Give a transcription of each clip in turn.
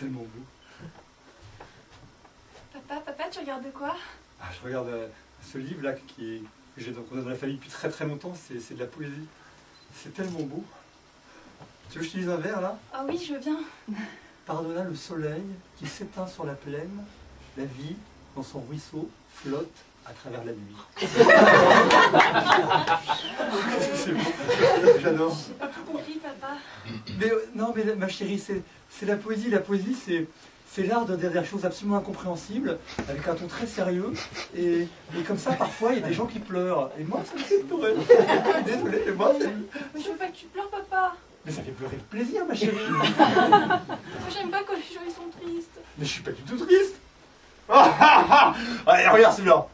tellement beau. Papa, tu regardes quoi? Ah, je regarde ce livre-là que j'ai dans la famille depuis très très longtemps, c'est de la poésie. C'est tellement beau. Tu veux que je te lise un vers là? Ah oui, je veux bien. Pardonna le soleil qui s'éteint sur la plaine, la vie, dans son ruisseau, flotte à travers la nuit. C'est beau, j'adore. J'ai pas tout compris, papa. Mais non, mais ma chérie, c'est la poésie. La poésie, c'est l'art de dire des choses absolument incompréhensibles, avec un ton très sérieux. Et comme ça, parfois, il y a des gens qui pleurent. Et moi, ça me fait pleurer. Désolé, mais moi, Mais je veux pas que tu pleures, papa. mais ça fait pleurer de plaisir, ma chérie. Moi, j'aime pas quand les gens ils sont tristes. Mais je suis pas du tout triste. Allez, regarde celui-là.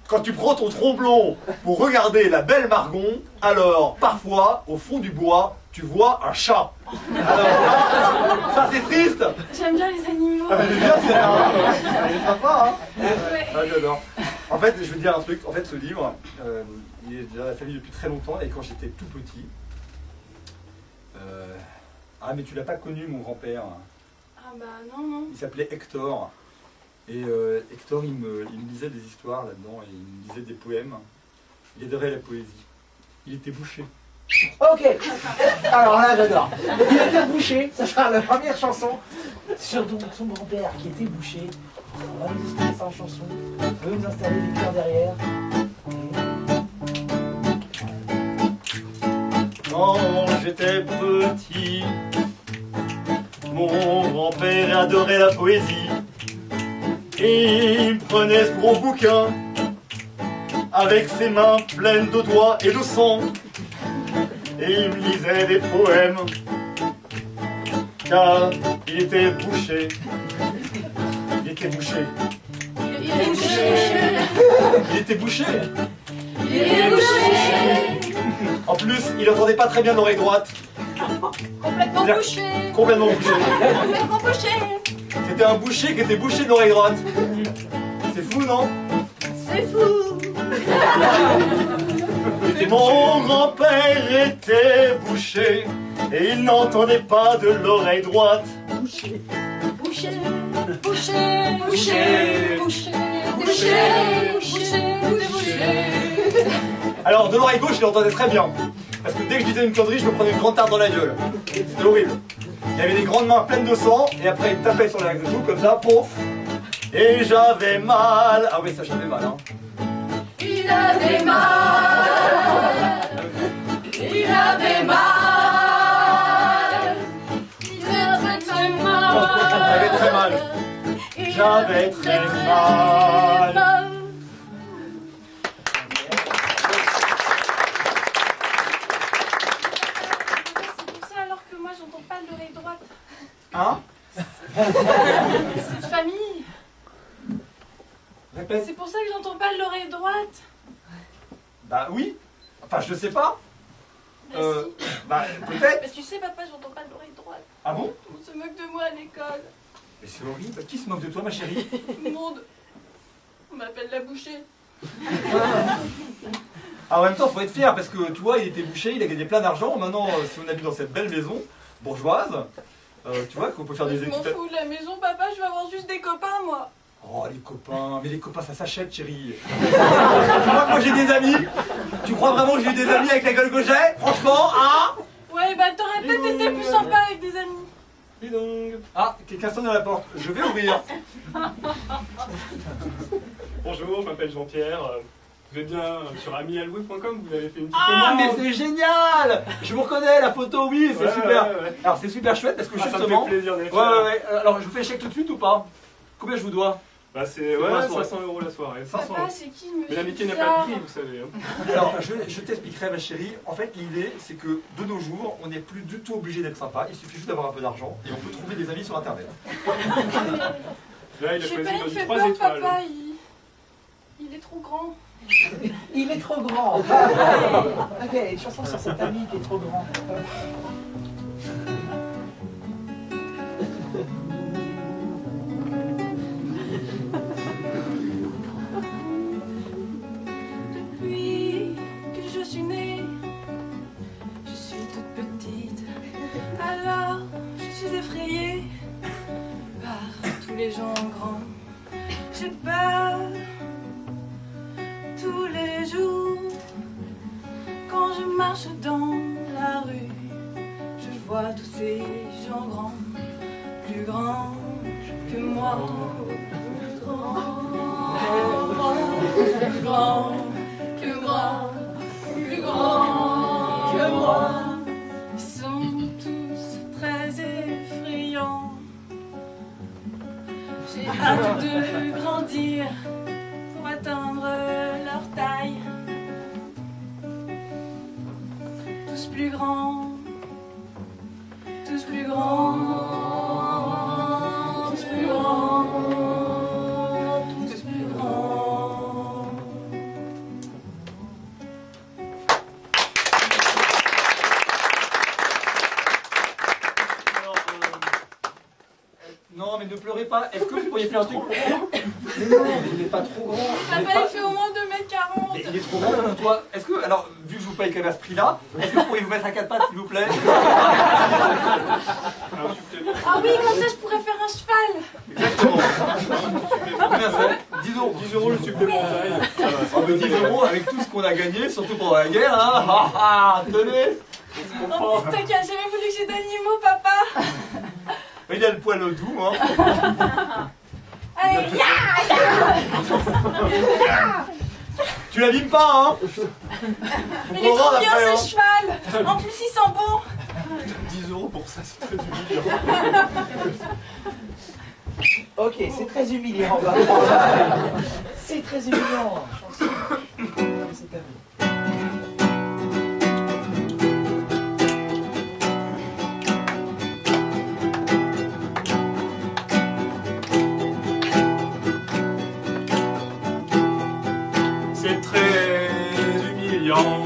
Quand tu prends ton tromblon pour regarder la belle Margon, alors, parfois, au fond du bois, tu vois un chat. Alors, ça c'est triste. J'aime bien les animaux. C'est sympa, hein. Ouais. Ah, j'adore. En fait, je veux te dire un truc. En fait, ce livre, il est dans la famille depuis très longtemps. Et quand j'étais tout petit... Ah, mais tu l'as pas connu, mon grand-père. Ah bah non. Il s'appelait Hector. Et Hector, il me lisait des histoires là-dedans. Et il me lisait des poèmes. Il adorait la poésie. Il était boucher. Ok, alors là j'adore. Il était bouché, ça sera la première chanson sur donc son grand-père qui était bouché. On va nous installer ça en chanson. On veut nous installer des cœurs derrière. Quand j'étais petit, mon grand-père adorait la poésie. Et il prenait ce gros bouquin avec ses mains pleines de doigts et de sang. Et il me lisait des poèmes, car il était bouché. Il était bouché. Il est bouché. Il était bouché. Il est bouché. En plus, il entendait pas très bien l'oreille droite. Complètement bouché. Complètement bouché. Complètement bouché. C'était un boucher qui était bouché de l'oreille droite. C'est fou, non? C'est fou. Mon grand-père était bouché et il n'entendait pas de l'oreille droite. Bouché. Bouché. Bouché. Bouché. Bouché. Bouché. Bouché. Alors, de l'oreille gauche, il entendait très bien. Parce que dès que je disais une connerie, je me prenais une grande tarte dans la gueule. C'était horrible. Il avait des grandes mains pleines de sang et après il me tapait sur la joue comme ça, pouf. Et j'avais mal. Ah oui, ça j'avais mal, hein. Il avait mal. Il avait mal. Il avait très mal. J'avais très mal. J'avais très mal. C'est pour ça alors que moi j'entends pas de l'oreille droite. Hein? C'est de famille. Répète. C'est pour ça que j'entends pas de l'oreille droite. Bah oui. Enfin, je sais pas. Bah si. Bah peut-être. Mais tu sais papa, j'entends pas de l'oreille droite. Ah bon? On se moque de moi à l'école. Mais c'est horrible. Qui se moque de toi, ma chérie? Tout le monde. On m'appelle la bouchée. Ah, en même temps, faut être fier parce que tu vois, il était bouché, il a gagné plein d'argent. Maintenant, si on habite dans cette belle maison bourgeoise, tu vois qu'on peut faire des Je m'en études. fous de la maison, papa, je vais avoir juste des copains moi. Oh, les copains, mais les copains, ça s'achète, chérie. Tu crois que moi j'ai des amis? Tu crois vraiment que j'ai eu des amis avec la gueule que j'ai? Franchement, hein? Ouais, bah t'aurais peut-être été plus sympa avec des amis. Dis donc. Ah, quelqu'un sonne à la porte. Je vais ouvrir. Bonjour, je m'appelle Jean-Pierre. Vous êtes bien sur amialwood.com, vous avez fait une petite Ah, mais commande. c'est génial! Je vous reconnais, la photo, oui, c'est Ouais, super. ouais. Alors, c'est super chouette parce que Ah, ça me justement. fait plaisir d'être Ouais, là. ouais, ouais. Alors, je vous fais le chèque tout de suite ou pas? Combien je vous dois? Bah c'est quoi la ouais, soirée 500 € la soirée. 500 Papa, €. c'est qui le Mais monsieur l'amitié n'a pas bizarre de prix, vous savez. Hein. Alors, je t'expliquerai, ma chérie. En fait, l'idée, c'est que de nos jours, on n'est plus du tout obligé d'être sympa. Il suffit juste d'avoir un peu d'argent et on peut trouver des amis sur Internet. Là, il a Je sais choisi pas, il dans me du fait 3 peur, étoiles. papa, il est trop grand. Il est trop grand. Ok, une chanson sur cet ami qui est trop grand. Depuis que je suis née, je suis toute petite. Alors, je suis effrayée les gens grands. J'ai peur tous les jours. Quand je marche dans la rue, je vois tous ces gens grands, plus grands que moi. Plus grand que moi, plus grand que moi. Ils sont tous très effrayants. J'ai hâte de grandir pour atteindre leur taille. Tous plus grands, tous plus grands, tous plus grands, tous plus grands. Alors, non, mais ne pleurez pas. Est-ce que vous pourriez faire un truc? Mais non, il n'est pas trop grand. Papa, il fait au moins 2,40 Mais il est trop grand pour toi. Est-ce que, alors, vu que je vous paye quand même à ce prix-là, est-ce que vous pourriez vous mettre à quatre pattes, s'il vous plaît? Ah oui, comme ça je pourrais faire un cheval. Exactement. Combien c'est? 10 euros. 10 euros le supplément taille. Ah, mais 10 euros avec tout ce qu'on a gagné, surtout pendant la guerre, hein. Ah, ah, tenez. Oh putain, qui a jamais voulu que j'ai d'animaux, papa. Il a le poil doux, hein. Allez, ya. Tu l'abîmes pas, hein. Il est trop bien ce cheval. En plus, il sent bon. 10 euros pour ça, c'est très humiliant. Ok, c'est très humiliant. C'est très humiliant. Chanson. C'est à vous. C'est très humiliant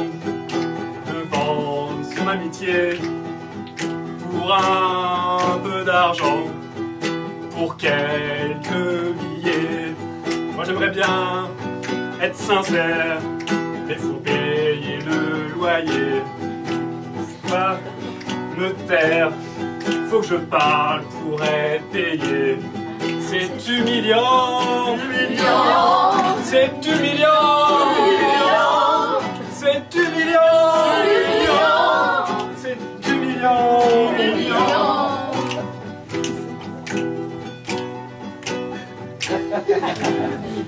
de vendre son amitié pour un peu d'argent, pour quelques billets. Moi j'aimerais bien être sincère, mais faut payer le loyer. Faut pas me taire, faut que je parle pour être payé. C'est humiliant, humiliant, c'est humiliant, humiliant, c'est humiliant, humiliant, c'est humiliant, humiliant.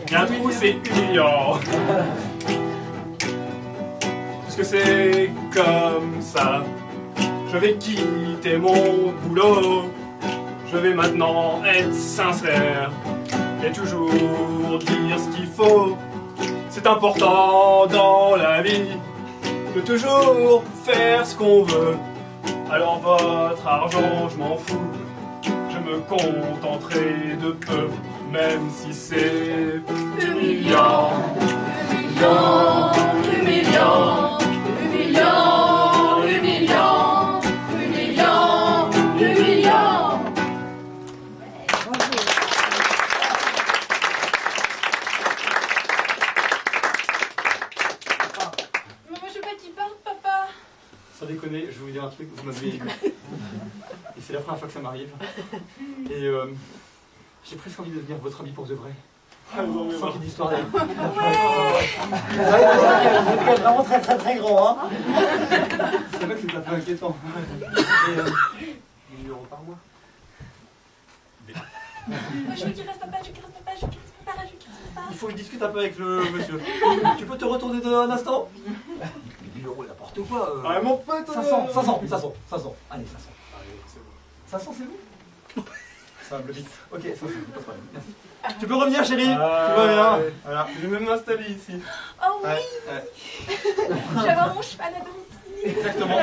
Bien tout, c'est humiliant. Parce que c'est comme ça. Je vais quitter mon boulot. Je vais maintenant être sincère et toujours dire ce qu'il faut. C'est important dans la vie de toujours faire ce qu'on veut. Alors votre argent, je m'en fous. Je me contenterai de peu, même si c'est humiliant. Humiliant, humiliant, humiliant, humiliant, humiliant, humiliant. Mais moi je veux pas qu'il parte, papa. Sans déconner, je vais vous dire un truc, vous m'avez ému. Et c'est la première fois que ça m'arrive. Et j'ai presque envie de devenir votre ami pour de vrai. Sans qu'il y ait d'histoire d'ailleurs. Vous êtes vraiment très très très grand, hein. C'est vrai que c'est un peu inquiétant. Et 1000 euros par mois. Je veux qu'il reste, papa, je veux qu'il reste, papa, je veux qu'il reste, papa, je veux qu'il reste, papa. Il faut que je discute un peu avec le monsieur. Tu peux te retourner un instant? 1000 euros, n'importe quoi. Ah mon pote 500. Allez, 500. Allez, c'est bon. 500, c'est vous? Ça me le vite. Ok, 500, pas de problème. Merci. Tu peux revenir, chérie. Tu vas bien. Voilà. Je vais même m'installer ici. Oh oui, Ouais. je vais avoir mon cheval à domicile. Exactement.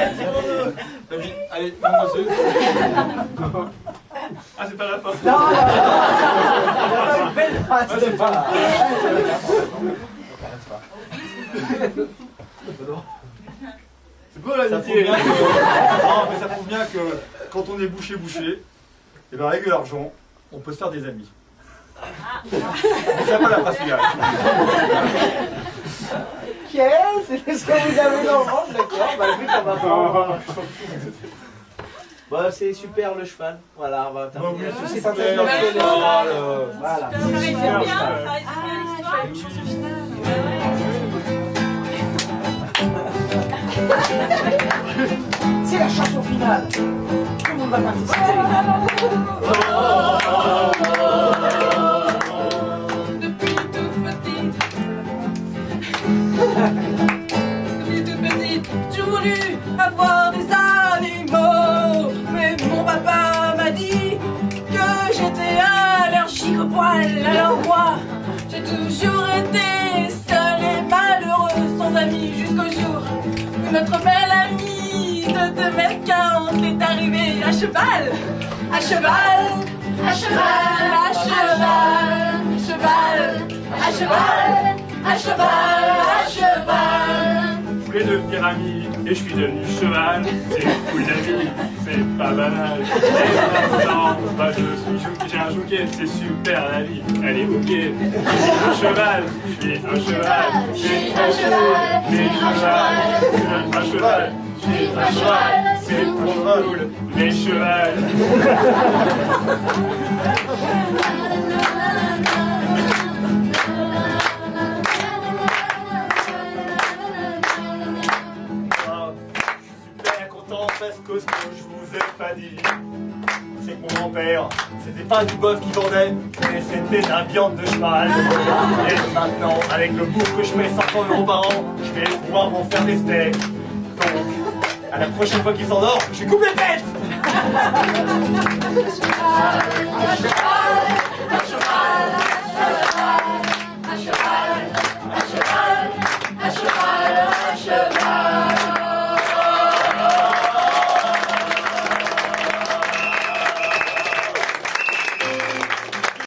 Vas-y, allez, monsieur. Ah, c'est pas la fin. Non, une belle phrase. c'est pas. C'est beau Ça prouve l'amitié. bien que... Non, mais ça prouve bien que quand on est bouché, et ben avec de l'argent, on peut se faire des amis. C'est pas la phrase finale. Ok, c'est ce que vous avez dans le ventre, d'accord. Bah écoute, on va voir. Bah, c'est super le cheval. Voilà, on va terminer. oui, c'est C'est pas super, très le bien. cheval, Voilà. Ça aurait été super, bien, ça. ça aurait été une histoire, une chanson finale. C'est la chanson finale. Tout le monde va participer. Depuis toute petite, j'ai voulu avoir des animaux. Mais mon papa m'a dit que j'étais allergique au poil. Alors moi, j'ai toujours été seule et malheureuse, sans amis, jusqu'au jour où notre belle amie de 2,40 m est arrivée à cheval. À cheval, à cheval, à cheval, cheval, à cheval, à cheval, à cheval. Je voulais devenir ami et je suis devenu cheval. C'est cool la vie, c'est pas banal. Et maintenant, bah, j'ai un jockey, c'est super la vie. Elle est ok. Je suis un cheval, je suis un cheval. C'est trop cool, les chevals. Un cheval, je suis un cheval. C'est trop cool, les chevals. Parce que ce que je vous ai pas dit, c'est que mon grand-père, c'était pas du bœuf qui vendait, mais c'était de la viande de cheval. Et maintenant, avec le bouffe que je paye 500 € par an, je vais pouvoir m'en faire des steaks. Donc, à la prochaine fois qu'il s'endort, je lui coupe les têtes. À cheval, à cheval, à cheval.